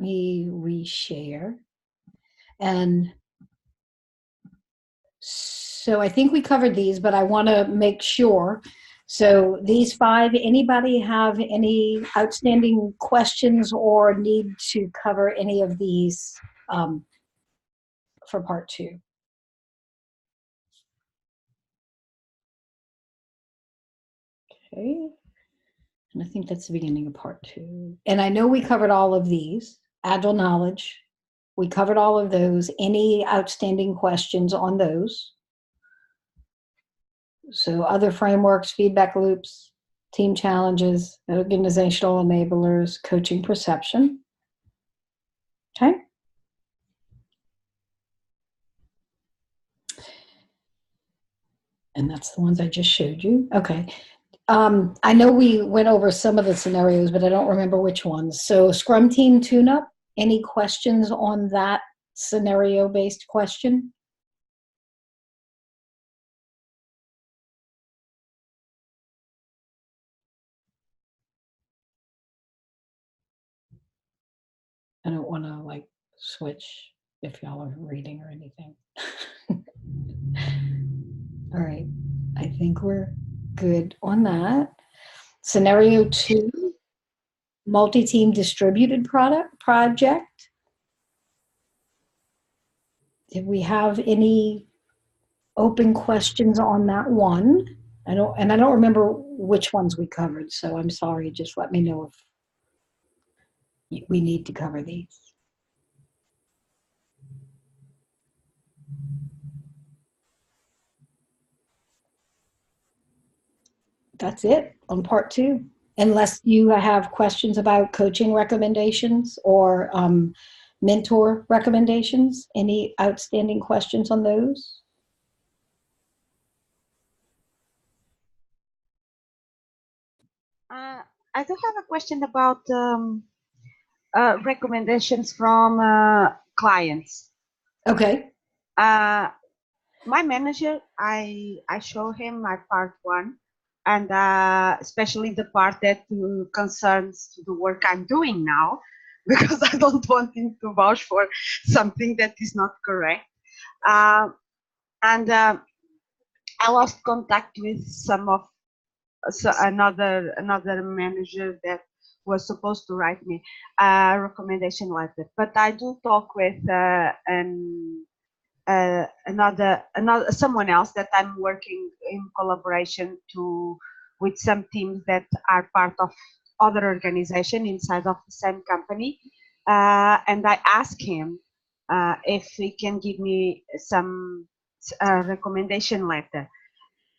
me reshare. And so I think we covered these, but I want to make sure. So these 5, anybody have any outstanding questions or need to cover any of these for part 2? Okay. And I think that's the beginning of part 2. And I know we covered all of these. Agile knowledge. We covered all of those. Any outstanding questions on those? So other frameworks, feedback loops, team challenges, organizational enablers, coaching perception. Okay. And that's the ones I just showed you. Okay. I know we went over some of the scenarios, but I don't remember which ones. So Scrum Team Tune-Up, any questions on that scenario-based question? I don't want to like switch if y'all are reading or anything. All right, I think we're good on that. Scenario 2, multi-team distributed project. Did we have any open questions on that one? I don't remember which ones we covered, so I'm sorry. Just let me know if we need to cover these. That's it on part 2. Unless you have questions about coaching recommendations or mentor recommendations. Any outstanding questions on those? I do have a question about recommendations from clients. Okay. My manager, I show him my part 1, and especially the part that concerns the work I'm doing now, because I don't want him to vouch for something that is not correct. And I lost contact with some of another manager that was supposed to write me a recommendation letter, but I do talk with another someone else that I'm working in collaboration with some teams that are part of other organization inside of the same company, and I asked him if he can give me some recommendation letter.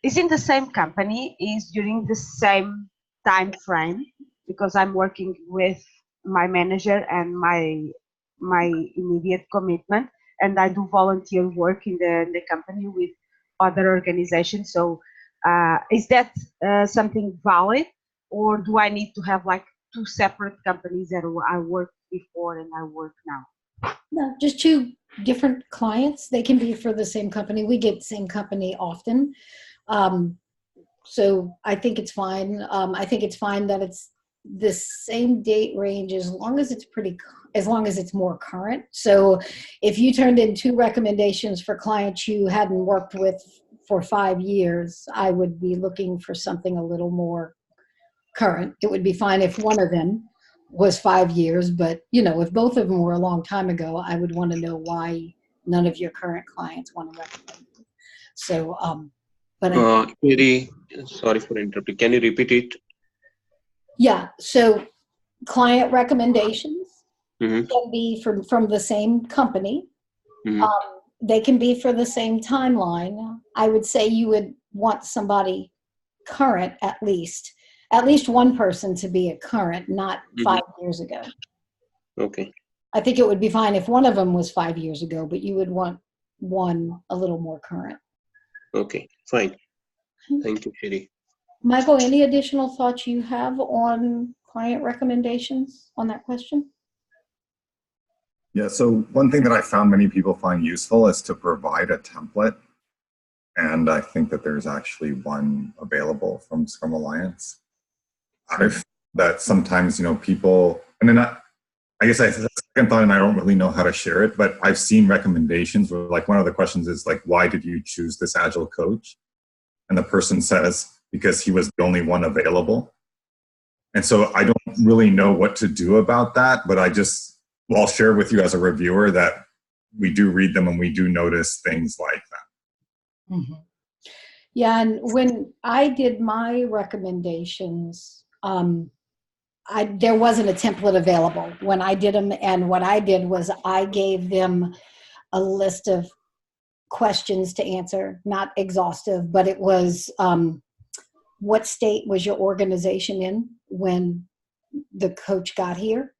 Is in the same company, is during the same time frame, because I'm working with my manager and my immediate commitment, and I do volunteer work in the company with other organizations. So is that something valid, or do I need to have like 2 separate companies that I worked before and I work now? No, just 2 different clients. They can be for the same company. We get same company often. So I think it's fine. I think it's fine that it's the same date range as long as it's more current. So if you turned in 2 recommendations for clients you hadn't worked with for 5 years, I would be looking for something a little more current. It would be fine if one of them was 5 years, but if both of them were a long time ago, I would want to know why none of your current clients want to recommend you. So, but Mary, sorry for interrupting. Can you repeat it? Yeah. So client recommendations can be from the same company. They can be for the same timeline. I would say you would want somebody current, at least one person to be a current, not 5 years ago. Okay. I think it would be fine if one of them was 5 years ago, but you would want one a little more current. Okay, fine. Thank you, Sherry. Michael, any additional thoughts you have on client recommendations on that question? Yeah, so one thing that I found many people find useful is to provide a template. And I think that there's actually one available from Scrum Alliance. That sometimes, people, and then I guess I second thought, and I don't really know how to share it, but I've seen recommendations where like one of the questions is like, why did you choose this agile coach? And the person says, because he was the only one available. And so I don't really know what to do about that, but I'll share with you as a reviewer that we do read them and we do notice things like that. Mm-hmm. Yeah, and when I did my recommendations, there wasn't a template available when I did them, and what I did was I gave them a list of questions to answer, not exhaustive, but it was what state was your organization in when the coach got here?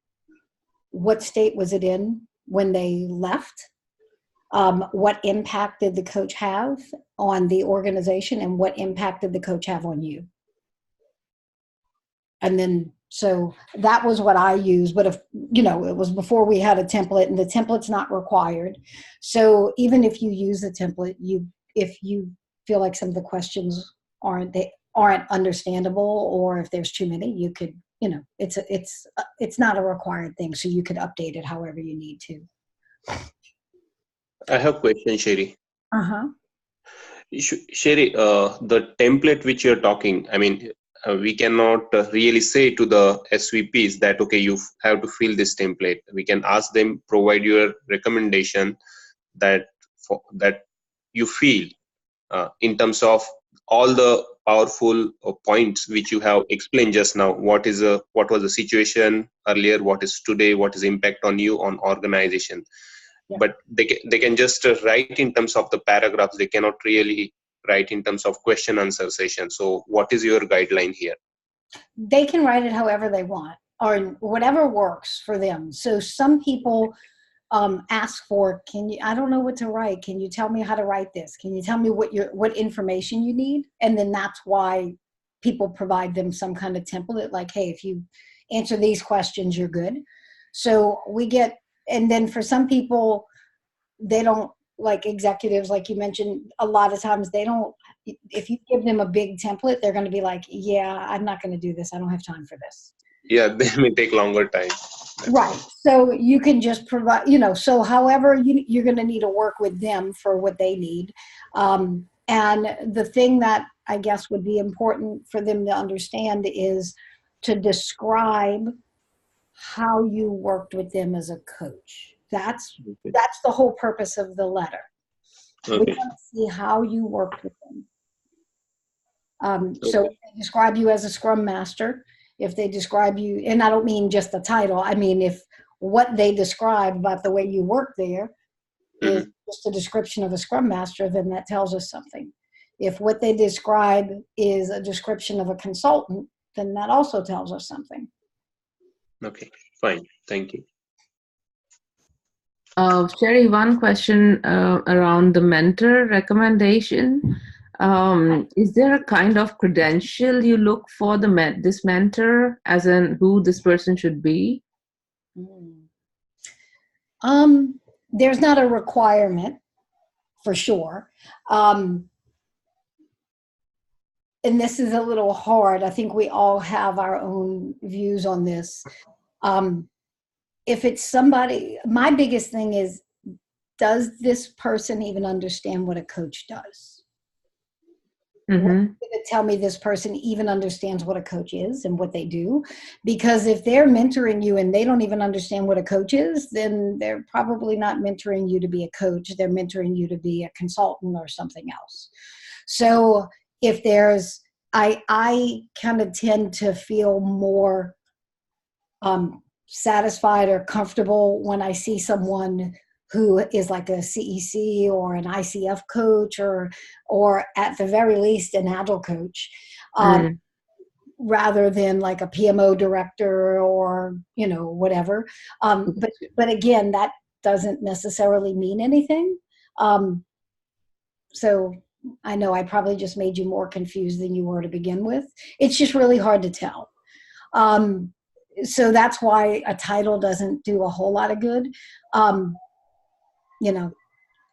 What state was it in when they left? What impact did the coach have on the organization, and what impact did the coach have on you? And then, so that was what I used. But if, it was before we had a template, and the template's not required. So even if you use the template, if you feel like some of the questions aren't understandable, or if there's too many, you could, it's not a required thing. So you could update it however you need to. I have a question, Sherry. Uh-huh. Sherry, the template which you're talking, I mean, we cannot really say to the SVPs that, okay, you have to fill this template. We can ask them, provide your recommendation that you feel in terms of all the powerful points which you have explained just now. What was the situation earlier? What is today? What is impact on you, on organization? Yeah. But they can just write in terms of the paragraphs. They cannot really write in terms of question answer session. So what is your guideline here? They can write it however they want, or whatever works for them. So some people ask for, I don't know what to write. Can you tell me how to write this? Can you tell me what information you need? And then that's why people provide them some kind of template, like, hey, if you answer these questions, you're good. So and then for some people, they don't, like executives, like you mentioned, a lot of times if you give them a big template, they're going to be like, yeah, I'm not going to do this. I don't have time for this. Yeah, they may take longer time. Right. So you can just provide, so however you're going to need to work with them for what they need. And the thing that I guess would be important for them to understand is to describe how you worked with them as a coach. That's the whole purpose of the letter. Okay. We want to see how you worked with them. So if they describe you as a Scrum Master, if they describe you, and I don't mean just the title, I mean if what they describe about the way you work there is just a description of a Scrum Master, then that tells us something. If what they describe is a description of a consultant, then that also tells us something. Okay, fine. Thank you. Sherry, one question around the mentor recommendation. Is there a kind of credential you look for this mentor, as in who this person should be? There's not a requirement, for sure. And this is a little hard. I think we all have our own views on this. If it's somebody, my biggest thing is, does this person even understand what a coach does? Mm-hmm. Tell me this person even understands what a coach is and what they do. Because if they're mentoring you and they don't even understand what a coach is, then they're probably not mentoring you to be a coach. They're mentoring you to be a consultant or something else. So if there's, I kind of tend to feel more satisfied or comfortable when I see someone who is like a CEC or an ICF coach or at the very least an Agile coach, rather than like a PMO director or, whatever. But again, that doesn't necessarily mean anything. So I know I probably just made you more confused than you were to begin with. It's just really hard to tell. So that's why a title doesn't do a whole lot of good. I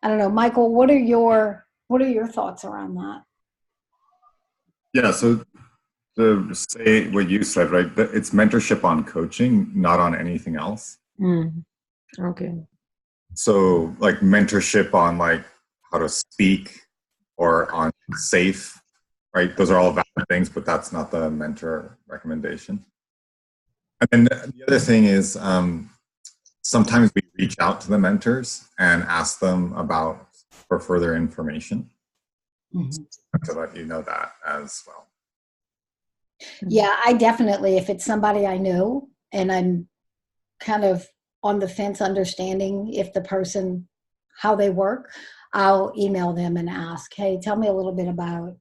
don't know, Michael, what are your thoughts around that? Yeah, so to say what you said, right, it's mentorship on coaching, not on anything else. Okay. So like mentorship on like how to speak or on safe, right? Those are all valid things, but that's not the mentor recommendation. And then the other thing is sometimes we reach out to the mentors and ask them for further information. To let you know that as well. Yeah, I definitely, if it's somebody I know and I'm kind of on the fence understanding if the person, how they work, I'll email them and ask, hey, tell me a little bit about,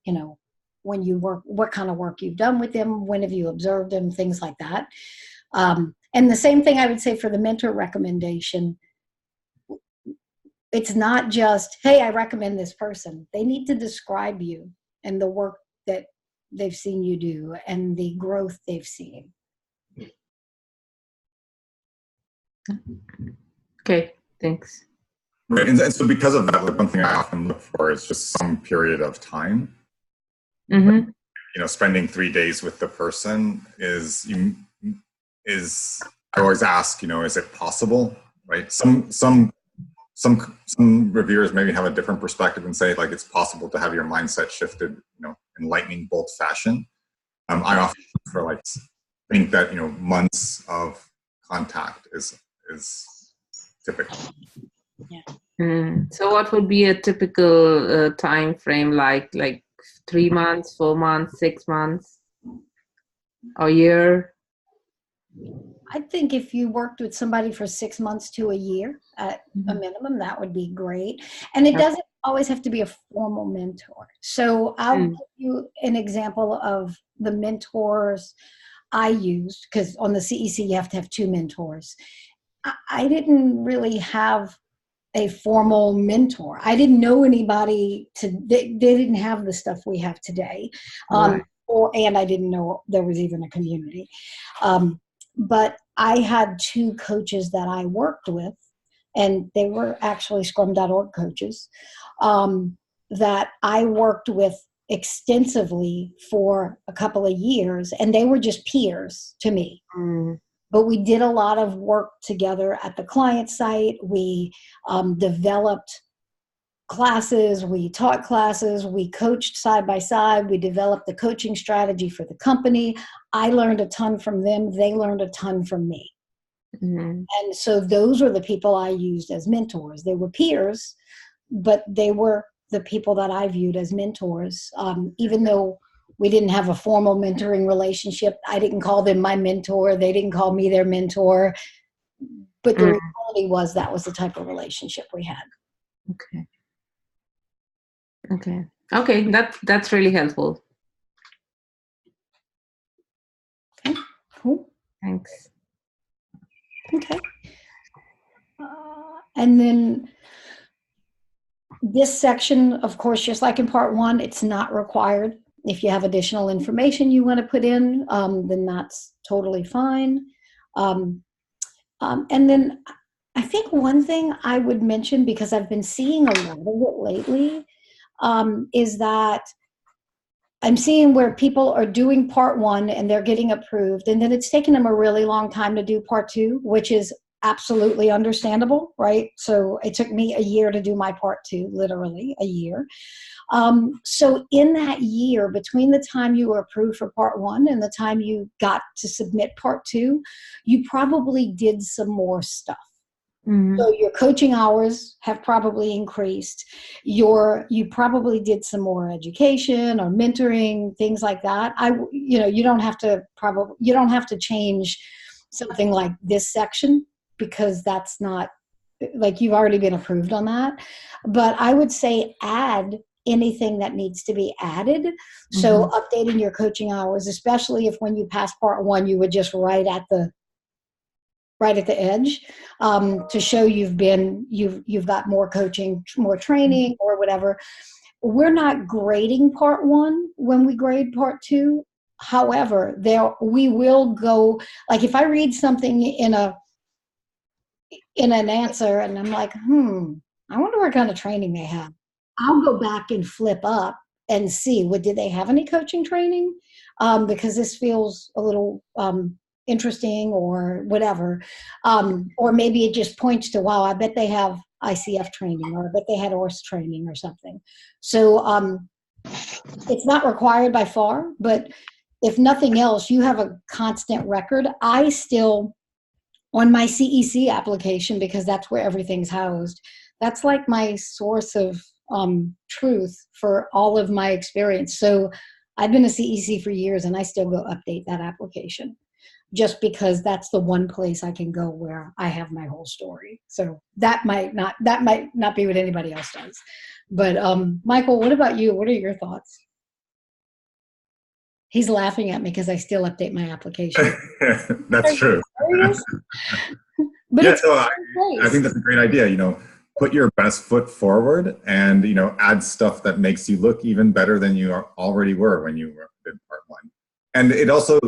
when you work, what kind of work you've done with them, when have you observed them, things like that. And the same thing I would say for the mentor recommendation. It's not just, hey, I recommend this person. They need to describe you and the work that they've seen you do and the growth they've seen. Okay, thanks. Right. And so because of that, one thing I often look for is just some period of time. Mm-hmm. Spending 3 days with the person is I always ask, is it possible? Right. Some reviewers maybe have a different perspective and say like it's possible to have your mindset shifted, in lightning bolt fashion. I often think that months of contact is typical. Yeah. So what would be a typical time frame, like 3 months, 4 months, 6 months, a year? I think if you worked with somebody for 6 months to a year at a minimum, that would be great. And it doesn't always have to be a formal mentor. So I'll give you an example of the mentors I used, because on the CEC you have to have 2 mentors. I didn't really have a formal mentor. I didn't know anybody they didn't have the stuff we have today. Right. And I didn't know there was even a community. But I had 2 coaches that I worked with, and they were actually Scrum.org coaches, that I worked with extensively for a couple of years, and they were just peers to me. But we did a lot of work together at the client site. We developed classes, we taught classes, we coached side by side, we developed the coaching strategy for the company. I learned a ton from them. They learned a ton from me. And so those were the people I used as mentors. They were peers, but they were the people that I viewed as mentors. Even though we didn't have a formal mentoring relationship, I didn't call them my mentor. They didn't call me their mentor. But the reality was that was the type of relationship we had. Okay, that's really helpful. Okay, cool. Thanks. Okay. And then this section, of course, just like in part 1, it's not required. If you have additional information you want to put in, then that's totally fine. And then I think one thing I would mention, because I've been seeing a lot of it lately, is that I'm seeing where people are doing part 1 and they're getting approved, and then it's taken them a really long time to do part 2, which is absolutely understandable, right? So it took me a year to do my part 2, literally a year. So in that year, between the time you were approved for part 1 and the time you got to submit part 2, you probably did some more stuff. So your coaching hours have probably increased. You probably did some more education or mentoring, things like that. You don't have to change something like this section, because that's not, like, you've already been approved on that. But I would say add anything that needs to be added. So updating your coaching hours, especially if when you pass part 1, you were just right at the edge, to show you've got more coaching, more training, or whatever. We're not grading part 1 when we grade part 2. However, we will go, like, if I read something in an answer and I'm like, I wonder what kind of training they have, I'll go back and flip up and see, did they have any coaching training? Because this feels a little interesting or whatever. Or maybe it just points to, wow, I bet they have ICF training, or I bet they had ORS training or something. So it's not required by far, but if nothing else, you have a constant record. I still, on my CEC application, because that's where everything's housed, that's like my source of truth for all of my experience. So I've been a CEC for years, and I still go update that application just because that's the one place I can go where I have my whole story. So that might not be what anybody else does. But Michael, what about you? What are your thoughts? He's laughing at me because I still update my application. That's true. But yeah, it's so I think that's a great idea. Put your best foot forward, and add stuff that makes you look even better than you already were when you were in part one. And it also,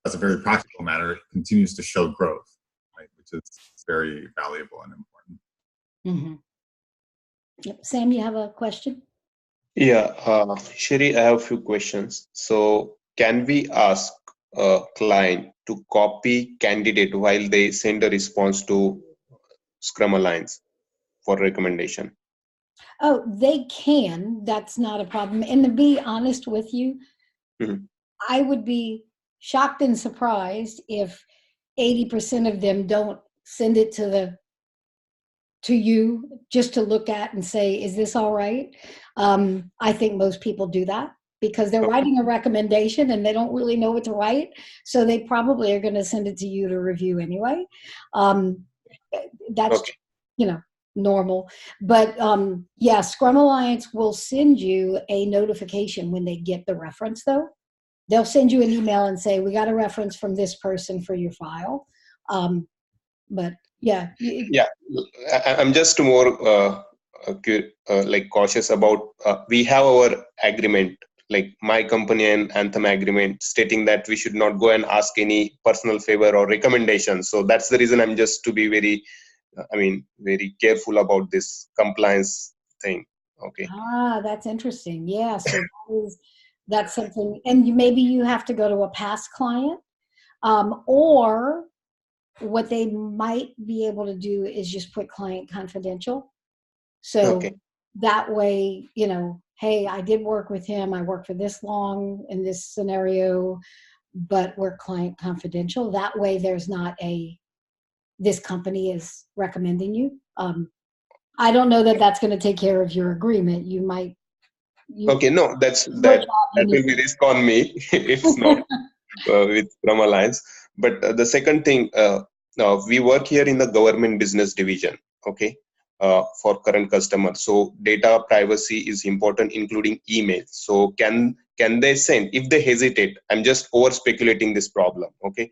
as a very practical matter, it continues to show growth, right, which is very valuable and important. Mm-hmm. Yep. Sam, you have a question? Yeah, Sherry, I have a few questions. So can we ask a client to copy candidate while they send a response to Scrum Alliance for recommendation? Oh, they can. That's not a problem. And to be honest with you, I would be shocked and surprised if 80% of them don't send it to you just to look at and say, is this all right? I think most people do that because they're writing a recommendation and they don't really know what to write. So they probably are going to send it to you to review anyway. That's, normal. But yeah, Scrum Alliance will send you a notification when they get the reference though. They'll send you an email and say, we got a reference from this person for your file. But yeah. Yeah, I'm just more like cautious about, we have our agreement, like my company and Anthem agreement, stating that we should not go and ask any personal favor or recommendation. So that's the reason I'm just to be very, very careful about this compliance thing. Okay. Ah, that's interesting. Yeah, so that's something, and maybe you have to go to a past client, or what they might be able to do is just put client confidential. So that way, hey, I did work with him. I worked for this long in this scenario, but we're client confidential. That way there's not this company is recommending you. I don't know that that's going to take care of your agreement. You might. Okay, no, that will be risk on me if not with Scrum Alliance. But the second thing, we work here in the government business division, okay, for current customers. So data privacy is important, including email. So can they send, if they hesitate, I'm just over speculating this problem, okay.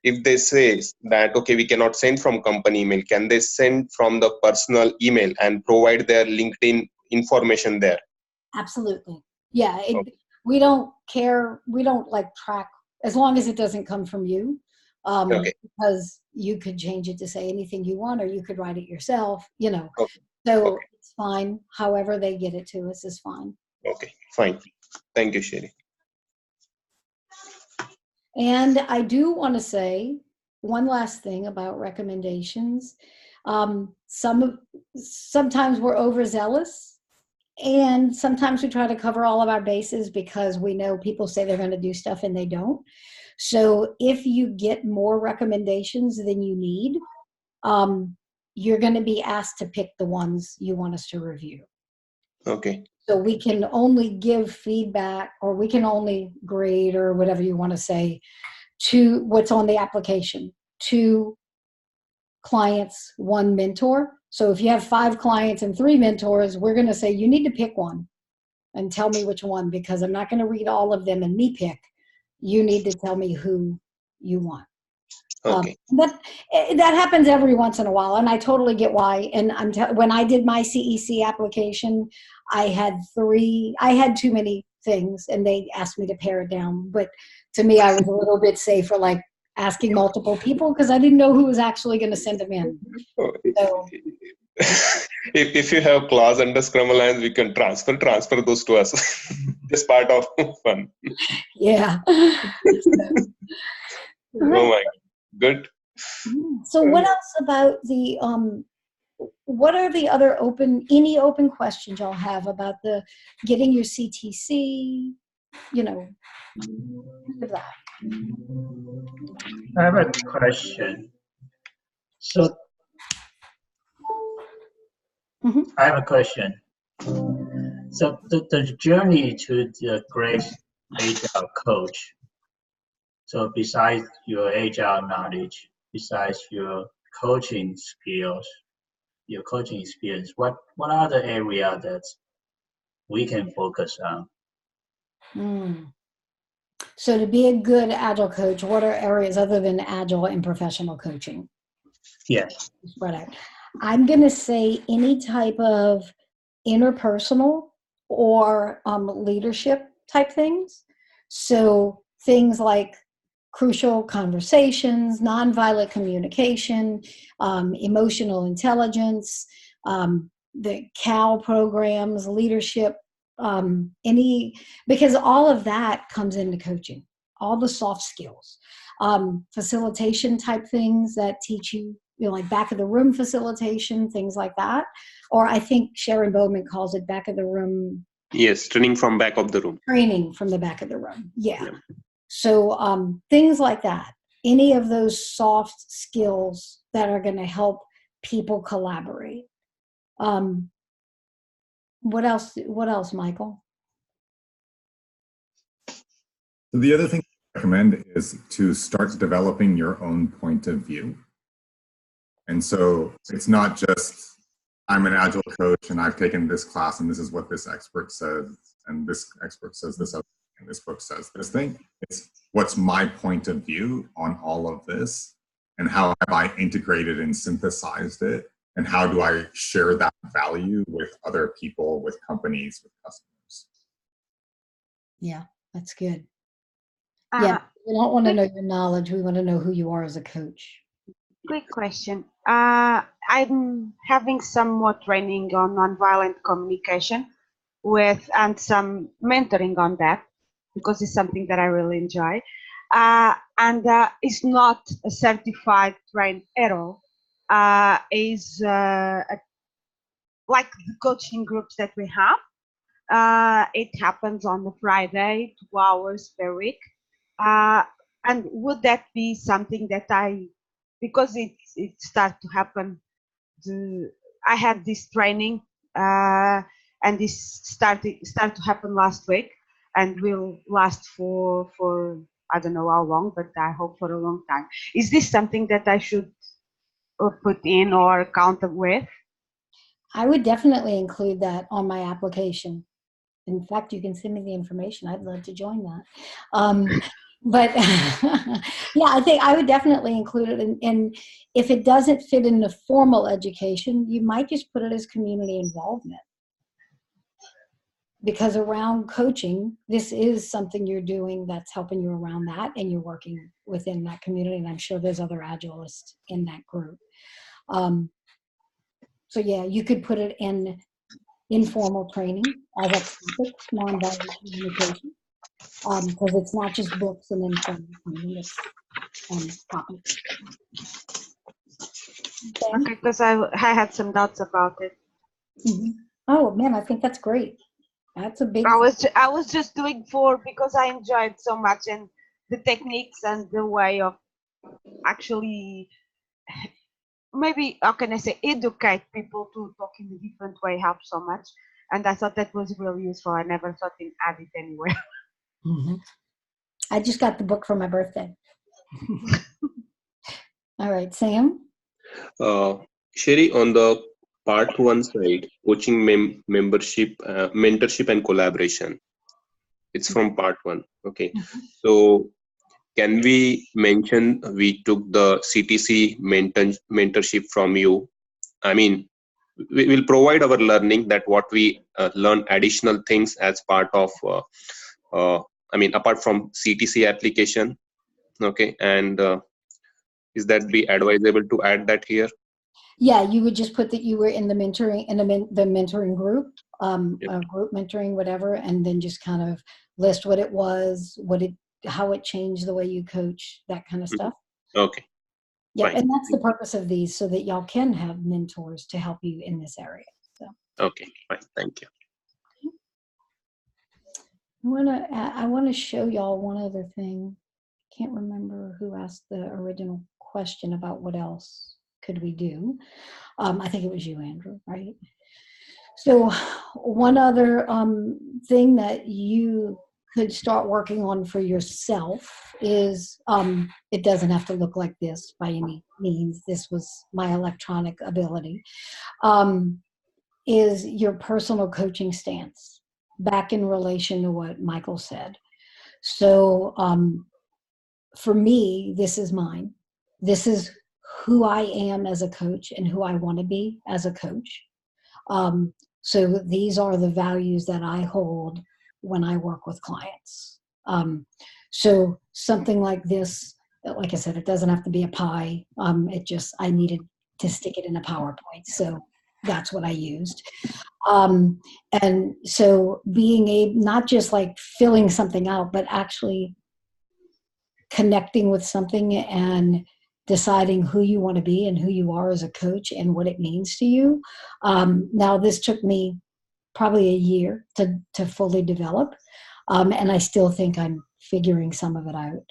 If they say that, okay, we cannot send from company email, can they send from the personal email and provide their LinkedIn information there? Absolutely. Yeah. We don't care. We don't track as long as it doesn't come from you, because you could change it to say anything you want, or you could write it yourself, so it's fine. However they get it to us is fine. Okay, fine. Thank you, Sherry. And I do want to say one last thing about recommendations. Sometimes we're overzealous, and sometimes we try to cover all of our bases because we know people say they're going to do stuff and they don't. So if you get more recommendations than you need, you're going to be asked to pick the ones you want us to review. Okay. So we can only give feedback, or we can only grade, or whatever you want to say, to what's on the application, 2 clients, 1 mentor. So if you have 5 clients and 3 mentors, we're going to say you need to pick one and tell me which one, because I'm not going to read all of them and me pick. You need to tell me who you want. Okay. That happens every once in a while, and I totally get why. And when I did my CEC application, I had too many things, and they asked me to pare it down. But to me, I was a little bit safer, asking multiple people, because I didn't know who was actually going to send them in. So, if you have clause under Scrum Alliance, we can transfer those to us. Just part of fun. Yeah. Oh my God. Good. So what else about the, what are the other any open questions y'all have about the getting your CTC, you know, of that? I have a question. So I have a question. So the journey to the great HR coach. So besides your HR knowledge, besides your coaching skills, your coaching experience, what other area that we can focus on? So to be a good Agile coach, what are areas other than Agile in professional coaching? Yes. Spread out. I'm going to say any type of interpersonal or leadership type things. So things like crucial conversations, nonviolent communication, emotional intelligence, the CAL programs, leadership, because all of that comes into coaching, all the soft skills, facilitation type things that teach you, like back of the room facilitation, things like that. Or I think Sharon Bowman calls it back of the room. Yes, training from back of the room. Training from the back of the room. Yeah. So things like that. Any of those soft skills that are going to help people collaborate. What else, Michael? The other thing I recommend is to start developing your own point of view. And so it's not just, I'm an Agile coach and I've taken this class and this is what this expert says, and this expert says this other thing, and this book says this thing. It's what's my point of view on all of this, and how have I integrated and synthesized it, and how do I share that value with other people, with companies, with customers. Yeah, that's good. Yeah, we don't want to know your knowledge. We want to know who you are as a coach. Quick question. I'm having some more training on nonviolent communication and some mentoring on that, because it's something that I really enjoy. And it's not a certified train at all. Is like the coaching groups that we have. It happens on a Friday, 2 hours per week. And would that be something that because it started to happen, I had this training and this started to happen last week and will last for I don't know how long, but I hope for a long time. Is this something that I should put in or count with? I would definitely include that on my application. In fact, you can send me the information. I'd love to join that. But yeah, I think I would definitely include it. And if it doesn't fit in the formal education, you might just put it as community involvement. Because around coaching, this is something you're doing that's helping you around that, and you're working within that community. And I'm sure there's other Agilists in that group. So yeah, you could put it in informal training as a topic, nonviolent communication. Because it's not just books and informal training, it's topics. Okay, because I had some doubts about it. Mm-hmm. Oh man, I think that's great. That's a big. I was just doing because I enjoyed so much, and the techniques and the way of actually, maybe how can I say, educate people to talk in a different way helps so much, and I thought that was really useful. I never thought to add it anywhere. Mm-hmm. I just got the book for my birthday. All right, Sam. Sherry, on the part 1 side, coaching membership, mentorship and collaboration. It's from part 1. Okay. So can we mention we took the CTC mentorship from you? I mean, we will provide our learning that what we learn additional things as part of, I mean, apart from CTC application. Okay. And is that be advisable to add that here? Yeah, you would just put that you were in the mentoring, in the mentoring group, group mentoring, whatever, and then just kind of list what it was, how it changed the way you coach, that kind of stuff. Okay. Yeah, Fine. and that's the purpose of these, so that y'all can have mentors to help you in this area. So. Okay, fine. Thank you. I wanna show y'all one other thing. Can't remember who asked the original question about what else could we do. I think it was you, Andrew, right? So one other thing that you could start working on for yourself is, it doesn't have to look like this by any means. This was my electronic ability, is your personal coaching stance, back in relation to what Michael said. So for me, this is mine. This is who I am as a coach and who I want to be as a coach. So these are the values that I hold when I work with clients. So something like this, like I said, it doesn't have to be a pie. I needed to stick it in a PowerPoint. So that's what I used. And so being not just like filling something out, but actually connecting with something and deciding who you want to be and who you are as a coach and what it means to you. Now, this took me probably a year to fully develop, and I still think I'm figuring some of it out.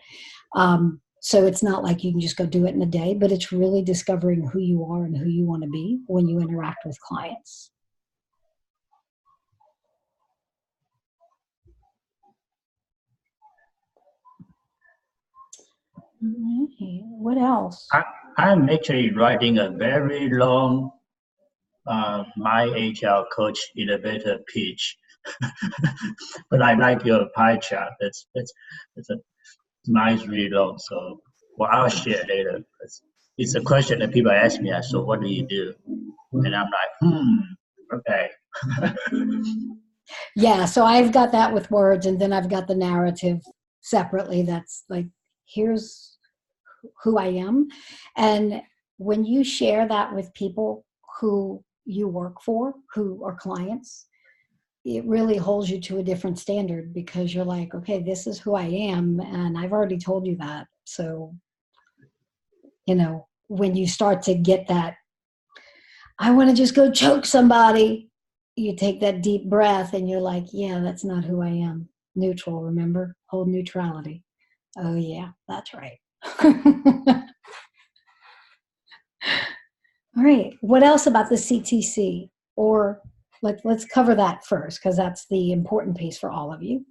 So it's not like you can just go do it in a day, but it's really discovering who you are and who you want to be when you interact with clients. What else? I'm actually writing a very long my HR coach elevator pitch, but I like your pie chart. It's a nice read long. So well, I'll share later. It's a question that people ask me. So what do you do? And I'm like, okay. Yeah, so I've got that with words, and then I've got the narrative separately. That's like, here's who I am. And when you share that with people who you work for, who are clients, it really holds you to a different standard, because you're like, okay, this is who I am, and I've already told you that. So, when you start to get that, I want to just go choke somebody, you take that deep breath and you're like, yeah, that's not who I am. Neutral, remember? Hold neutrality. Oh, yeah, that's right. All right. What else about the CTC? Or let's cover that first, because that's the important piece for all of you.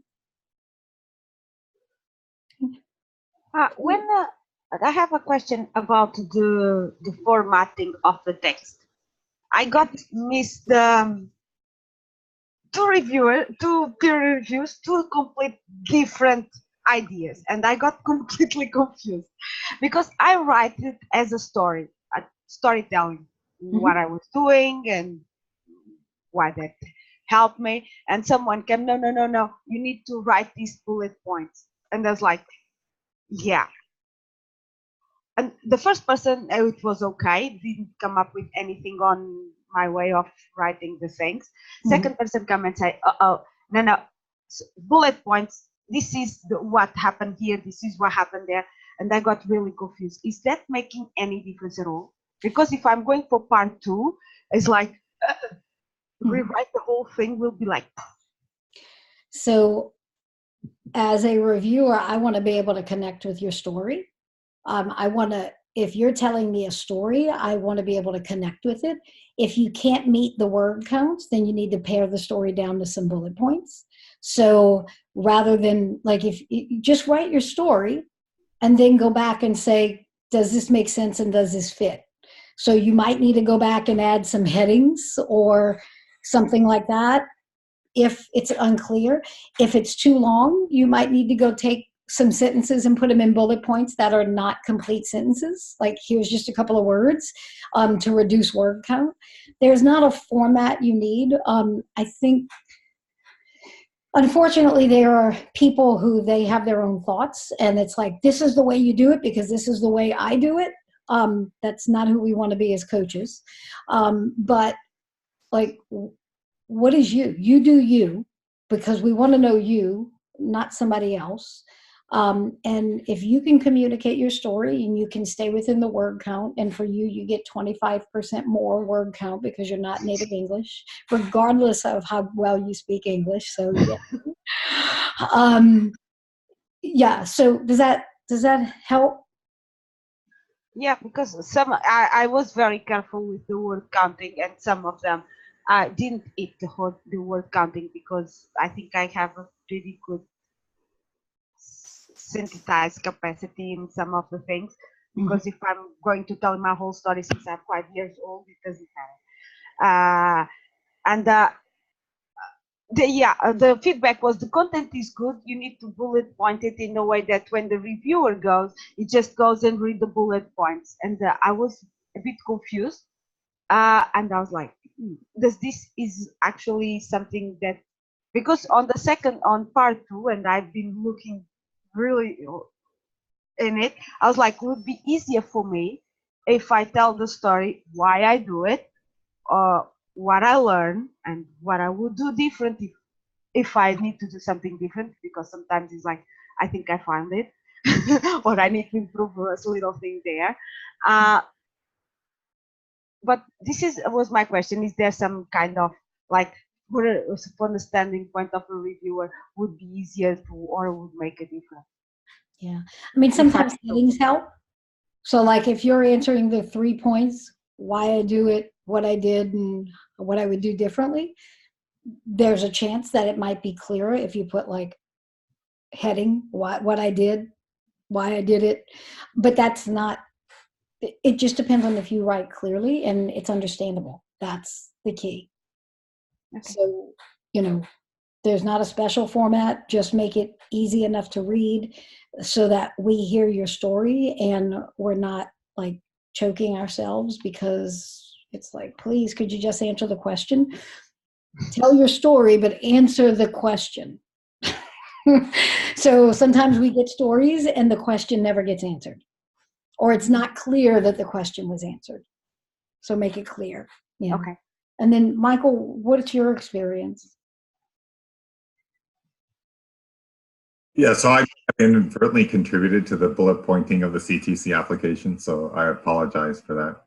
I have a question about the formatting of the text. I got missed two peer reviews, two complete different ideas, and I got completely confused because I write it as a storytelling, what I was doing and why that helped me. And someone came, no, you need to write these bullet points. And I was like, yeah. And the first person, it was okay, didn't come up with anything on my way of writing the things. Second person come and say, no, bullet points, this is what happened here, this is what happened there. And I got really confused. Is that making any difference at all? Because if I'm going for part 2, it's like, rewrite the whole thing will be like. So as a reviewer, I want to be able to connect with your story. If you're telling me a story, I want to be able to connect with it. If you can't meet the word counts, then you need to pare the story down to some bullet points. So rather than if you just write your story and then go back and say, does this make sense and does this fit? So you might need to go back and add some headings or something like that if it's unclear. If it's too long, you might need to go take some sentences and put them in bullet points that are not complete sentences. Like, here's just a couple of words to reduce word count. There's not a format you need. I think, unfortunately, there are people who they have their own thoughts, and it's like, this is the way you do it because this is the way I do it. That's not who we want to be as coaches. But what is you? You do you, because we want to know you, not somebody else. And if you can communicate your story and you can stay within the word count, and for you, you get 25% more word count because you're not native English, regardless of how well you speak English. So yeah. Yeah. So does that help? Yeah, because I was very careful with the word counting, and some of them I didn't eat the word counting because I think I have a pretty good synthesized capacity in some of the things. Because if I'm going to tell my whole story since I'm 5 years old, it doesn't matter. And the feedback was the content is good. You need to bullet point it in a way that when the reviewer goes, it just goes and read the bullet points. And I was a bit confused, and I was like, this is actually something that, because on part 2, and I've been looking really in it, I was like, it would be easier for me if I tell the story, why I do it, what I learn, and what I would do different if I need to do something different, because sometimes it's like, I think I found it, or I need to improve a little thing there. But was my question. Is there some kind of, like, from the standing point of a reviewer, would be easier to, or would make a difference? Yeah. I mean, sometimes settings help. So like if you're answering the 3 points, why I do it, what I did, and what I would do differently, there's a chance that it might be clearer if you put like heading, what I did, why I did it. But that's not, it just depends on if you write clearly and it's understandable. That's the key. Okay. So, there's not a special format, just make it easy enough to read so that we hear your story and we're not like choking ourselves, because it's like, please, could you just answer the question? Tell your story, but answer the question. So sometimes we get stories and the question never gets answered, or it's not clear that the question was answered. So make it clear. Yeah. Okay. And then Michael, what's your experience? Yeah, so I inadvertently contributed to the bullet pointing of the CTC application, so I apologize for that.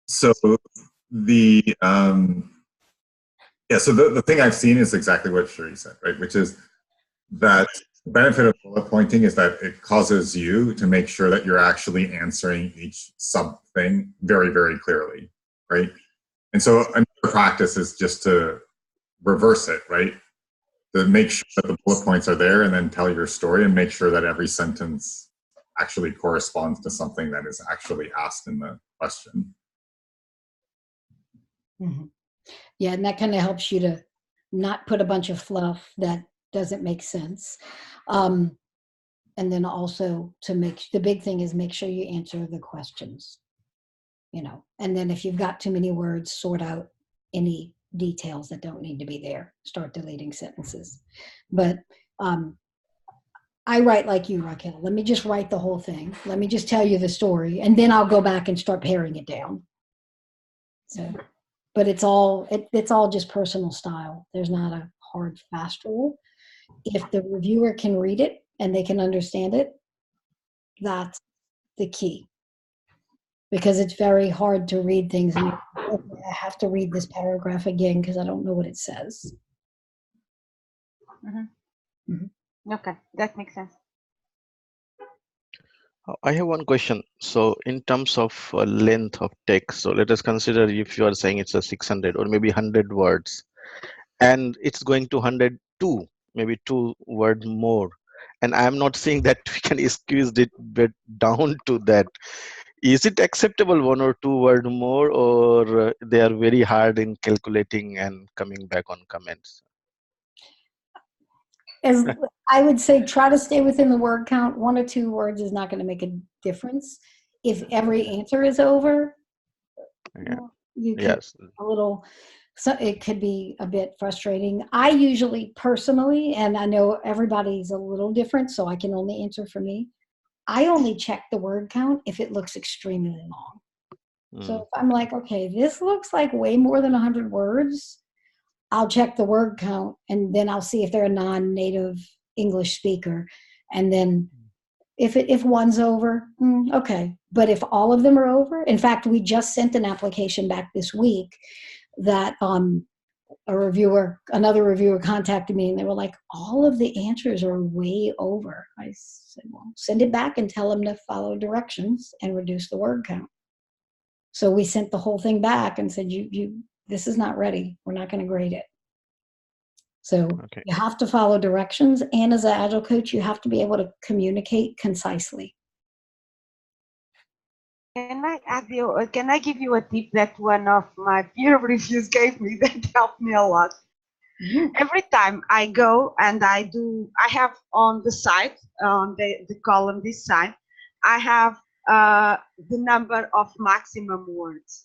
So the the thing I've seen is exactly what Sheree said, right? Which is that the benefit of bullet pointing is that it causes you to make sure that you're actually answering each sub thing very, very clearly, right? And so another practice is just to reverse it, right? To make sure that the bullet points are there and then tell your story and make sure that every sentence actually corresponds to something that is actually asked in the question. Mm-hmm. Yeah, and that kind of helps you to not put a bunch of fluff that doesn't make sense. And then also the big thing is make sure you answer the questions, and then if you've got too many words, sort out any details that don't need to be there, start deleting sentences. But I write like you, Raquel. Let me just write the whole thing. Let me just tell you the story, and then I'll go back and start paring it down. So, but it's all just personal style. There's not a hard, fast rule. If the reviewer can read it and they can understand it, that's the key. Because it's very hard to read things and I have to read this paragraph again because I don't know what it says. Mm-hmm. Mm-hmm. Okay, that makes sense. I have one question. So in terms of length of text, so let us consider if you are saying it's a 600 or maybe 100 words, and it's going to 102, maybe 2 words more. And I'm not saying that we can squeeze it bit down to that. Is it acceptable 1 or 2 words more, or they are very hard in calculating and coming back on comments? As I would say, try to stay within the word count. 1 or 2 words is not going to make a difference. If every answer is over, you can a little. So it could be a bit frustrating. I usually personally, and I know everybody's a little different, so I can only answer for me. I only check the word count if it looks extremely long. So if I'm like, okay, this looks like way more than 100 words, I'll check the word count and then I'll see if they're a non-native English speaker. And then if one's over, okay. But if all of them are over, in fact, we just sent an application back this week that another reviewer contacted me, and they were like, all of the answers are way over. I said, well, send it back and tell them to follow directions and reduce the word count. So we sent the whole thing back and said, this is not ready. We're not going to grade it. So you have to follow directions, and as an Agile coach, you have to be able to communicate concisely. Can I give you a tip that one of my peer reviews gave me that helped me a lot? Every time I go and I have on the side, on the column this side, I have the number of maximum words.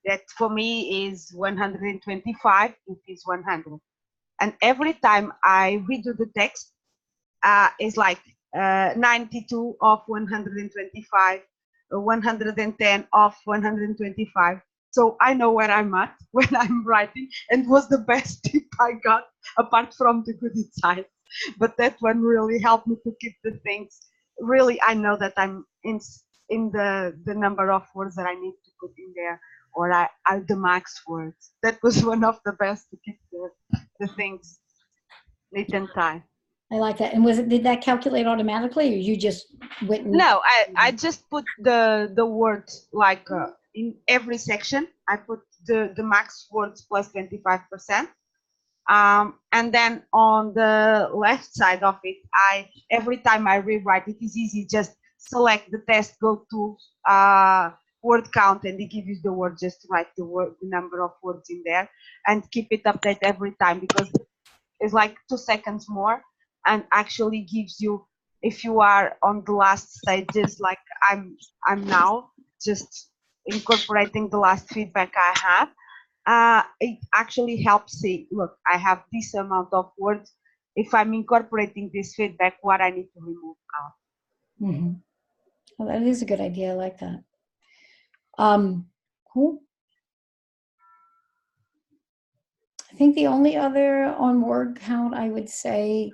That for me is 125, it is 100. And every time I redo the text, it's like 92 of 125, 110 of 125. So I know where I'm at when I'm writing, and was the best tip I got, apart from the good insights. But that one really helped me to keep the things. Really, I know that I'm in the number of words that I need to put in there, or the max words. That was one of the best to keep the things neat and tight. I like that. And did that calculate automatically, or you just went? No, I just put the words like in every section. I put the max words plus 25%. And then on the left side of it, every time I rewrite, it is easy. Just select the test, go to word count, and it gives you the word. Just write the number of words in there, and keep it updated every time, because it's like 2 seconds more, and actually gives you, if you are on the last stages like I'm now, just incorporating the last feedback I have, it actually helps see, look, I have this amount of words. If I'm incorporating this feedback, what I need to remove out. Well, that is a good idea. I like that. Cool. I think the only other on word count, I would say,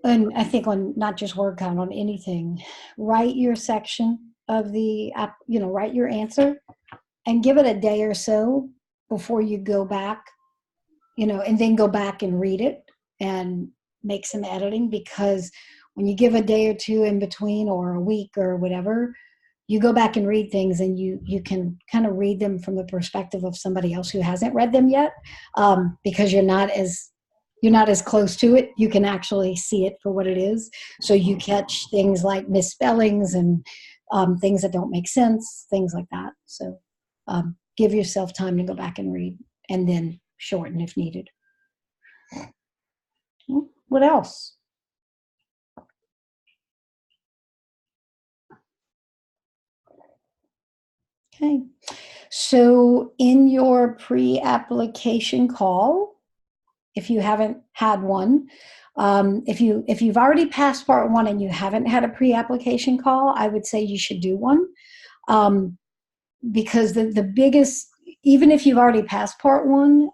and I think on not just word count, on anything, write your section of the app, write your answer and give it a day or so before you go back, and then go back and read it and make some editing, because when you give a day or two in between, or a week or whatever, you go back and read things, and you can kind of read them from the perspective of somebody else who hasn't read them yet, because you're not as close to it. You can actually see it for what it is. So you catch things like misspellings and things that don't make sense, things like that. So give yourself time to go back and read, and then shorten if needed. What else? Okay. So in your pre-application call, if you haven't had one, if you've already passed part one and you haven't had a pre-application call, I would say you should do one, because the biggest, even if you've already passed part one,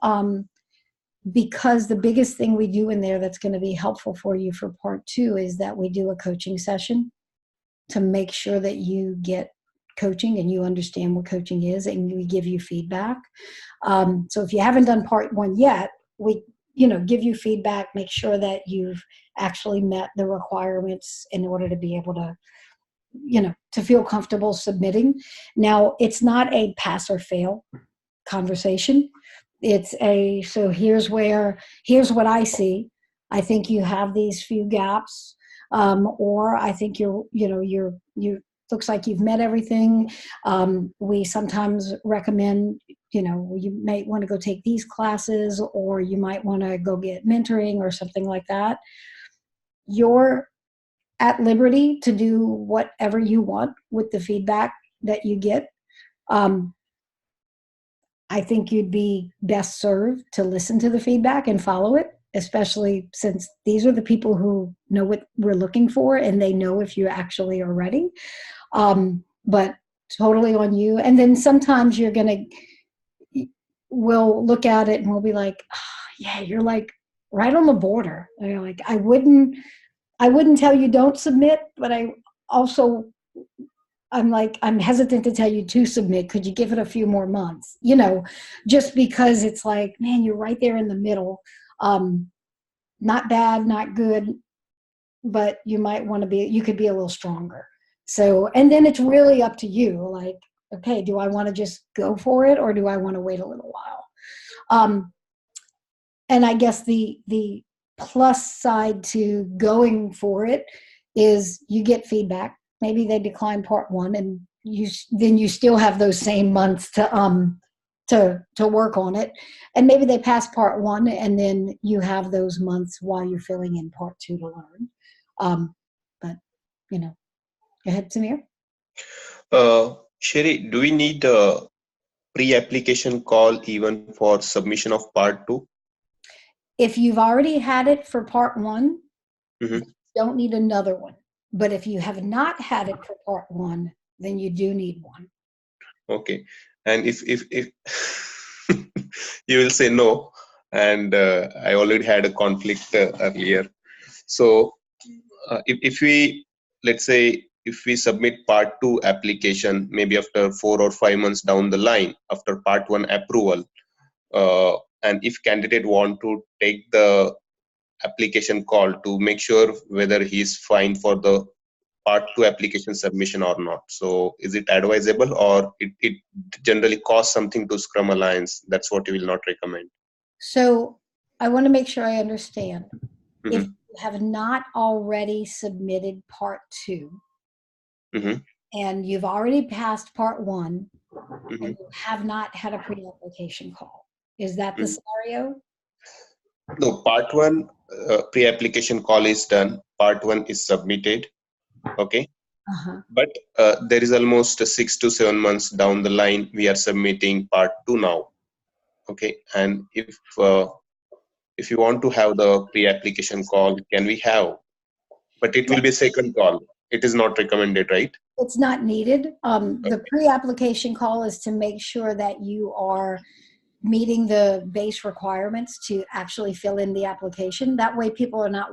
because the biggest thing we do in there that's going to be helpful for you for part two is that we do a coaching session to make sure that you get coaching and you understand what coaching is, and we give you feedback. So if you haven't done part one yet, we give you feedback, make sure that you've actually met the requirements in order to be able to, to feel comfortable submitting. Now, it's not a pass or fail conversation. It's so here's what I see. I think you have these few gaps, or I think you looks like you've met everything. We sometimes recommend, you might want to go take these classes, or you might want to go get mentoring or something like that. You're at liberty to do whatever you want with the feedback that you get. I think you'd be best served to listen to the feedback and follow it, especially since these are the people who know what we're looking for, and they know if you actually are ready. But totally on you. And then sometimes we'll look at it and we'll be like, oh, yeah, you're like right on the border. They're like, I wouldn't tell you don't submit, but I'm hesitant to tell you to submit. Could you give it a few more months? You know, just because it's like, man, you're right there in the middle. Not bad, not good, but you could be a little stronger. So, and then it's really up to you. Like, okay, do I want to just go for it, or do I want to wait a little while? And I guess the plus side to going for it is you get feedback. Maybe they decline part one, and you still have those same months to work on it. And maybe they pass part one, and then you have those months while you're filling in part two to learn. But, you know, go ahead, Samir. Sherry, do we need a pre-application call even for submission of part two? If you've already had it for part one, Mm-hmm. you don't need another one. But if you have not had it for part one, then you do need one. Okay. And if you will say no, and I already had a conflict earlier. So if we, let's say, if we submit part two application, maybe after 4 or 5 months down the line, after part one approval, and if candidate want to take the application call to make sure whether he's fine for the part two application submission or not. So is it advisable, or it generally costs something to Scrum Alliance? That's what you will not recommend. So I want to make sure I understand. Mm-hmm. If you have not already submitted part two, Mm-hmm. and you've already passed part one, Mm-hmm. and you have not had a pre-application call, is that the scenario? No, part one pre-application call is done. Part one is submitted. Okay. Uh-huh. But there is almost 6 to 7 months down the line, we are submitting part two now. Okay. And if you want to have the pre-application call, can we have? But it will be second call. It is not recommended, right? It's not needed. The pre-application call is to make sure that you are meeting the base requirements to actually fill in the application. That way people are not